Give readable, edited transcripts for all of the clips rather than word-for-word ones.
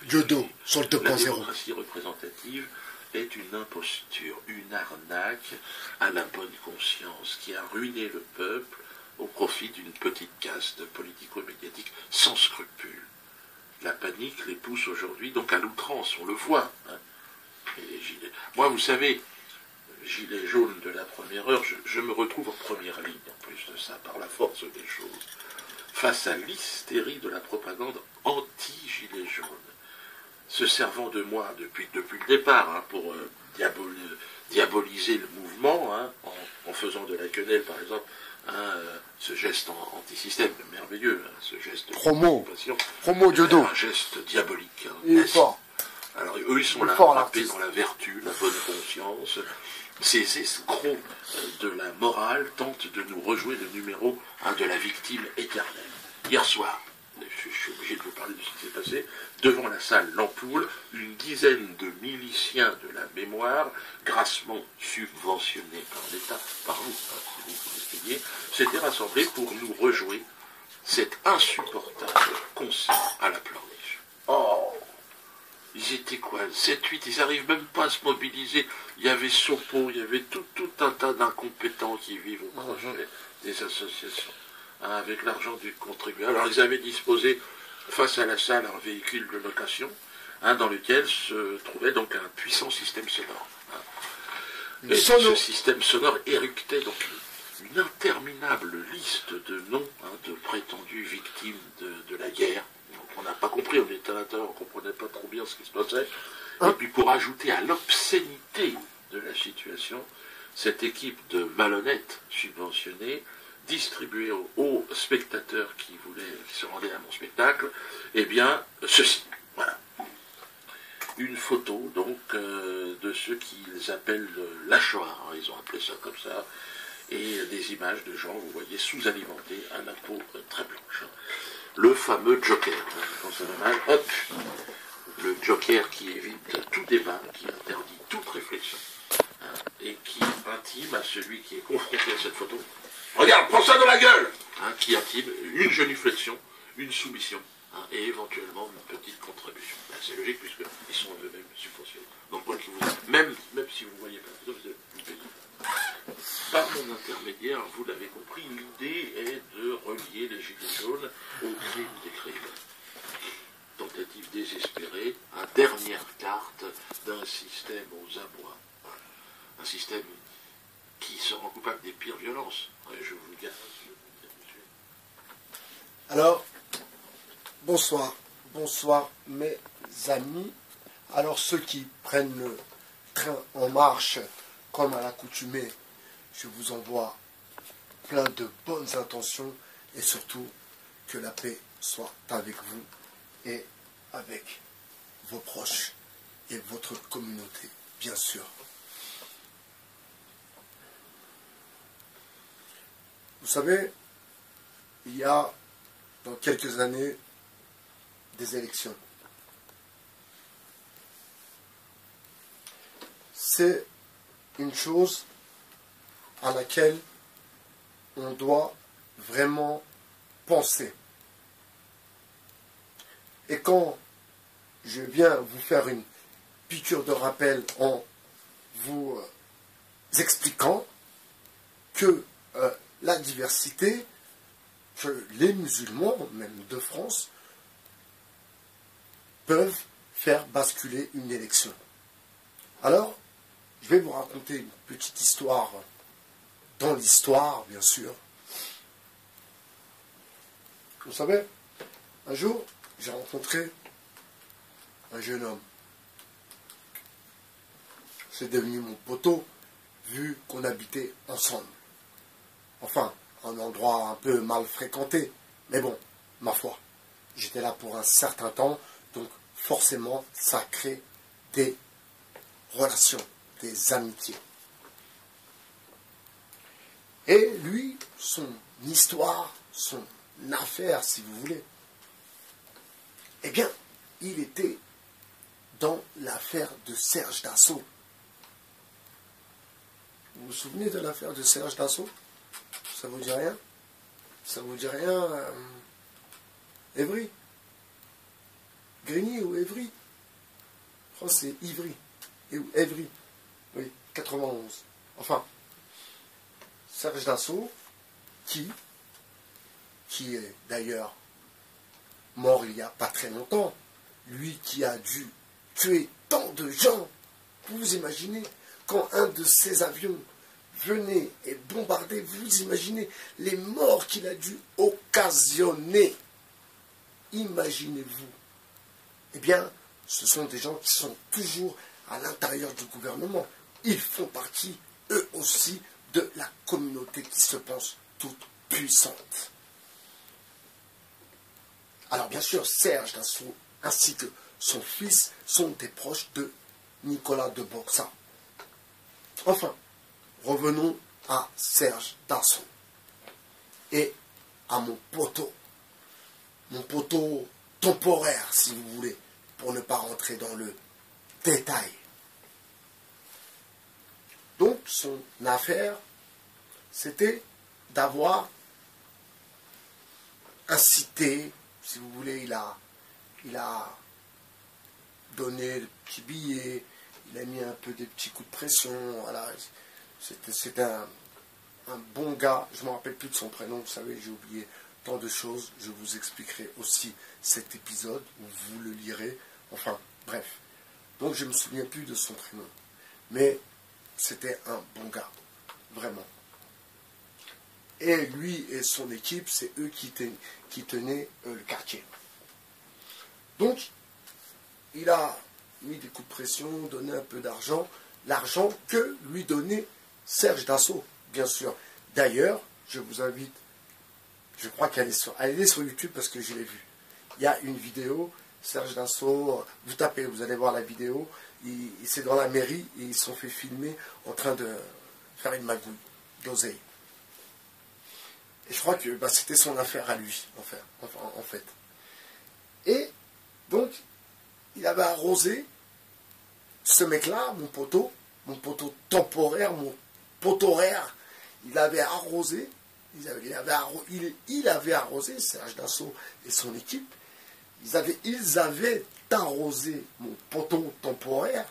Diodo, sur le 2.0. La démocratie représentative est une imposture, une arnaque à la bonne conscience qui a ruiné le peuple au profit d'une petite caste politico-médiatique sans scrupules. La panique les pousse aujourd'hui donc à l'outrance, on le voit. Hein. Moi, vous savez, gilet jaune de la première heure, je me retrouve en première ligne, en plus de ça, par la force des choses, face à l'hystérie de la propagande anti-gilet jaune, se servant de moi depuis le départ hein, pour diaboliser le mouvement, hein, en faisant de la quenelle, par exemple, hein, ce geste anti-système merveilleux, hein, ce geste promo de Diodo. un geste diabolique. Hein, il est fort. Alors eux, ils sont là, fort, frappés dans la vertu, la bonne conscience. Ces escrocs de la morale tentent de nous rejouer le numéro hein, de la victime éternelle. Hier soir, je suis obligé de vous parler de ce qui s'est passé, devant la salle L'Ampoule, une dizaine de miliciens de la mémoire, grassement subventionnés par l'État, par vous, hein, si vous vous payez, s'étaient rassemblés pour nous rejouer cet insupportable concert à la Pleurniche. Oh! Ils étaient quoi, 7-8, ils n'arrivent même pas à se mobiliser. Il y avait Sopo, il y avait tout un tas d'incompétents qui vivent au crochet des associations, hein, avec l'argent du contribuable. Alors ils avaient disposé face à la salle un véhicule de location, hein, dans lequel se trouvait donc un puissant système sonore. Hein. Et ce système sonore éructait donc une interminable liste de noms hein, de prétendues victimes de la guerre. On n'a pas compris, on était à l'intérieur, on ne comprenait pas trop bien ce qui se passait. Et puis pour ajouter à l'obscénité de la situation, cette équipe de malhonnêtes subventionnés distribuait aux spectateurs qui se rendaient à mon spectacle, eh bien, ceci. Voilà. Une photo, donc, de ce qu'ils appellent la Shoah. Ils ont appelé ça comme ça. Et des images de gens, vous voyez, sous-alimentés à la peau très blanche. Le fameux Joker. Quand ça va mal, hop, le Joker qui évite tout débat, qui interdit toute réflexion, hein, et qui intime à celui qui est confronté à cette photo. Regarde, prends ça dans la gueule hein, qui intime une genuflexion, une soumission, hein, et éventuellement une petite contribution. Ben, c'est logique puisqu'ils sont eux-mêmes subventionnés. Donc moi, même si vous ne voyez pas la photo, vous payez. Par mon intermédiaire, vous l'avez compris, l'idée est de relier les gilets jaunes au crime des crimes. Tentative désespérée, dernière carte d'un système aux abois. Un système qui se rend coupable des pires violences. Je vous le garantis. Alors, bonsoir mes amis. Alors ceux qui prennent le train en marche, comme à l'accoutumée, je vous envoie plein de bonnes intentions et surtout que la paix soit avec vous et avec vos proches et votre communauté, bien sûr. Vous savez, il y a dans quelques années des élections. C'est une chose à laquelle on doit vraiment penser. Et quand je viens vous faire une piqûre de rappel en vous expliquant que la diversité, que les musulmans, même de France, peuvent faire basculer une élection. Alors, je vais vous raconter une petite histoire, dans l'histoire, bien sûr. Vous savez, un jour, j'ai rencontré un jeune homme. C'est devenu mon poteau, vu qu'on habitait ensemble. Enfin, un endroit un peu mal fréquenté. Mais bon, ma foi, j'étais là pour un certain temps, donc forcément, ça crée des relations, des amitiés. Et lui, son histoire, son affaire, si vous voulez, eh bien, il était dans l'affaire de Serge Dassault. Vous vous souvenez de l'affaire de Serge Dassault? Ça vous dit rien? Ça vous dit rien, Évry? Grigny ou Évry. Je crois que c'est Ivry. Évry. Oui, 91. Enfin, Serge Dassault, qui est d'ailleurs mort il n'y a pas très longtemps, lui qui a dû tuer tant de gens. Vous imaginez, quand un de ces avions venait et bombardait, vous imaginez les morts qu'il a dû occasionner. Imaginez-vous. Eh bien, ce sont des gens qui sont toujours à l'intérieur du gouvernement. Ils font partie, eux aussi, de la communauté qui se pense toute puissante. Alors bien sûr, Serge Dassault ainsi que son fils sont des proches de Nicolas de Boxa. Enfin, revenons à Serge Dassault et à mon poteau temporaire, si vous voulez, pour ne pas rentrer dans le détail. Donc, son affaire, c'était d'avoir incité, si vous voulez, il a donné de petits billets, il a mis un peu des petits coups de pression, voilà. C'était un bon gars, je ne me rappelle plus de son prénom, vous savez, j'ai oublié tant de choses, je vous expliquerai aussi cet épisode, où vous le lirez, enfin, bref. Donc je ne me souviens plus de son prénom, mais c'était un bon gars, vraiment. Et lui et son équipe, c'est eux qui tenaient le quartier. Donc, il a mis des coups de pression, donné un peu d'argent, l'argent que lui donnait Serge Dassault, bien sûr. D'ailleurs, je vous invite, je crois qu'elle est sur YouTube parce que je l'ai vue. Il y a une vidéo, Serge Dassault, vous tapez, vous allez voir la vidéo, c'est dans la mairie et ils se sont fait filmer en train de faire une magouille d'oseille. Et je crois que c'était son affaire à lui, en fait. Et donc, il avait arrosé ce mec-là, mon poteau temporaire, mon potoraire, il avait arrosé, il avait arrosé, Serge Dassault et son équipe, ils avaient arrosé mon poteau temporaire,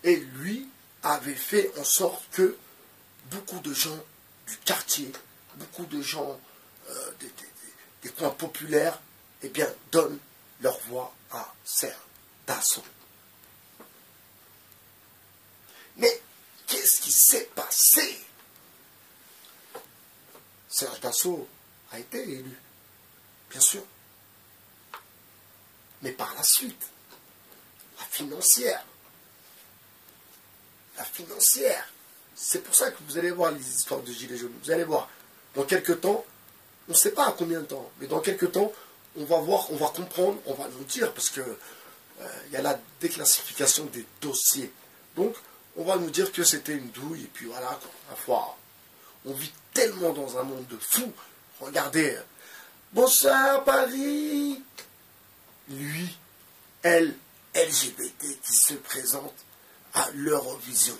et lui avait fait en sorte que beaucoup de gens du quartier, beaucoup de gens des coins populaires, eh bien, donnent leur voix à Serge Dassault. Mais qu'est-ce qui s'est passé? Serge Dassault a été élu, bien sûr. Mais par la suite, la financière, c'est pour ça que vous allez voir les histoires de Gilets jaunes. Vous allez voir, dans quelques temps, on ne sait pas à combien de temps, mais dans quelques temps, on va voir, on va comprendre, on va nous dire, parce que il y a la déclassification des dossiers. Donc, on va nous dire que c'était une douille, et puis voilà, quoi, ma foi, on vit tellement dans un monde de fous. Regardez, bonsoir Paris. Lui, elle, LGBT qui se présente à l'Eurovision.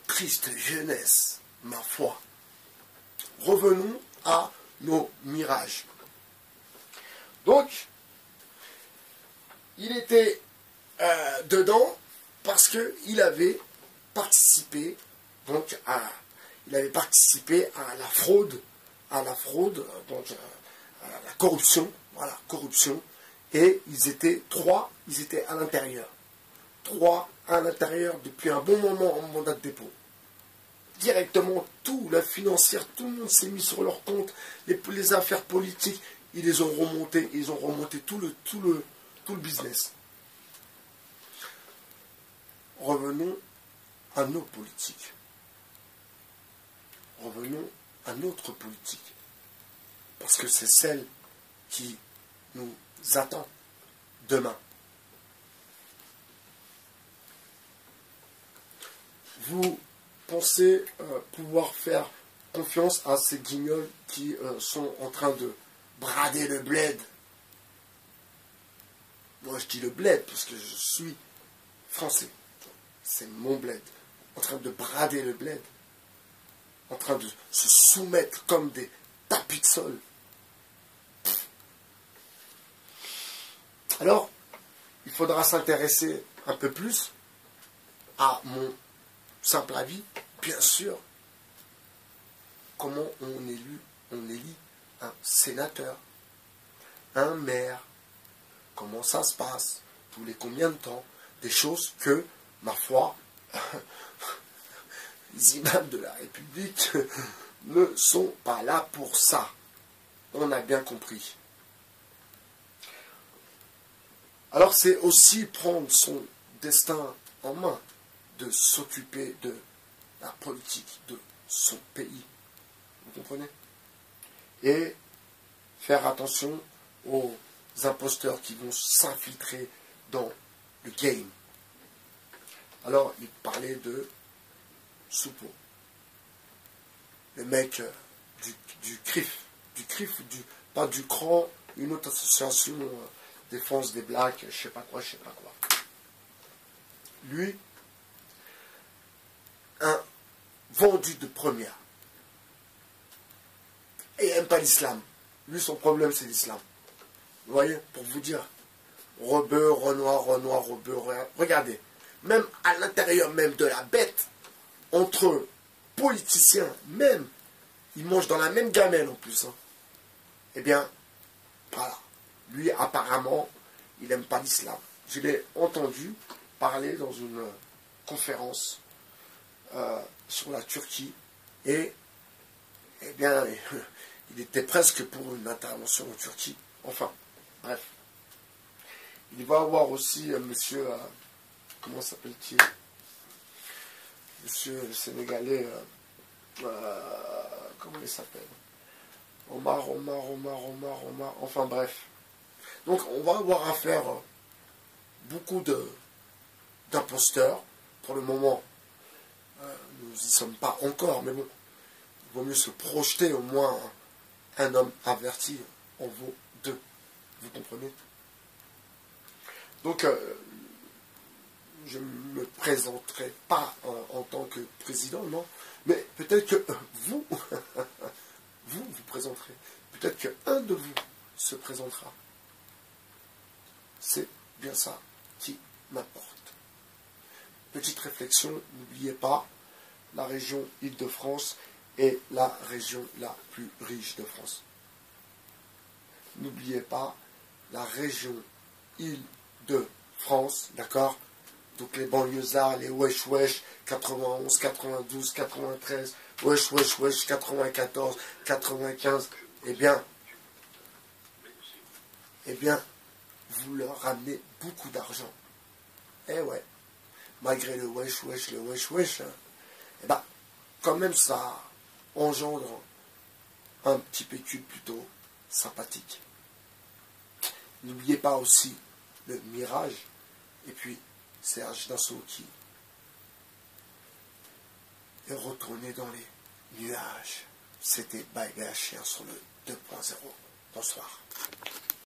Triste jeunesse, ma foi. Revenons à nos mirages. Donc, il était dedans parce qu'il avait participé donc à la fraude, donc à la corruption, voilà, corruption. Et ils étaient à l'intérieur. 3 à l'intérieur depuis un bon moment en mandat de dépôt. Directement, tout, la financière, tout le monde s'est mis sur leur compte, les affaires politiques, ils ont remonté tout le business. Revenons à nos politiques. Revenons à notre politique. Parce que c'est celle qui nous attend demain. Vous pensez pouvoir faire confiance à ces guignols qui sont en train de brader le bled? Moi je dis le bled parce que je suis français. C'est mon bled. En train de brader le bled. En train de se soumettre comme des tapis de sol. Alors, il faudra s'intéresser un peu plus à mon simple avis, bien sûr, comment on élit un sénateur, un maire, comment ça se passe, tous les combien de temps, des choses que, ma foi, les imams de la République ne sont pas là pour ça. On a bien compris. Alors c'est aussi prendre son destin en main, de s'occuper de la politique de son pays. Vous comprenez? Et faire attention aux imposteurs qui vont s'infiltrer dans le game. Alors, il parlait de Soupeau, le mec du CRIF, pas du CRAN, une autre association défense des blacks, je sais pas quoi. Lui, un vendu de première. Et il n'aime pas l'islam. Lui, son problème, c'est l'islam. Vous voyez, pour vous dire, rebeu, renoir, rebeu, regardez, même à l'intérieur même de la bête, entre politiciens, même, ils mangent dans la même gamelle en plus. Hein. Eh bien, voilà. Lui, apparemment, il n'aime pas l'islam. Je l'ai entendu parler dans une conférence sur la Turquie et, eh bien, il était presque pour une intervention en Turquie. Enfin, bref. Il va avoir aussi monsieur, comment s'appelle-t-il? Monsieur le Sénégalais, comment il s'appelle? Omar, enfin bref. Donc on va avoir affaire beaucoup d'imposteurs. Pour le moment, nous n'y sommes pas encore, mais bon, il vaut mieux se projeter, au moins un homme averti en vaut deux. Vous comprenez? Donc, je ne me présenterai pas en tant que président, non, mais peut-être que vous, vous présenterez. Peut-être qu'un de vous se présentera. C'est bien ça qui m'importe. Petite réflexion, n'oubliez pas, la région Île-de-France est la région la plus riche de France. N'oubliez pas, la région Île-de-France, d'accord? Donc les banlieusards, les wesh, 91, 92, 93, wesh, 94, 95, eh bien, vous leur ramenez beaucoup d'argent. Eh ouais, malgré le wesh, hein, eh bien, quand même ça engendre un petit pécule plutôt sympathique. N'oubliez pas aussi le Mirage, et puis Serge Dassault qui est retourné dans les nuages. C'était Bye BHR sur le 2.0. Bonsoir.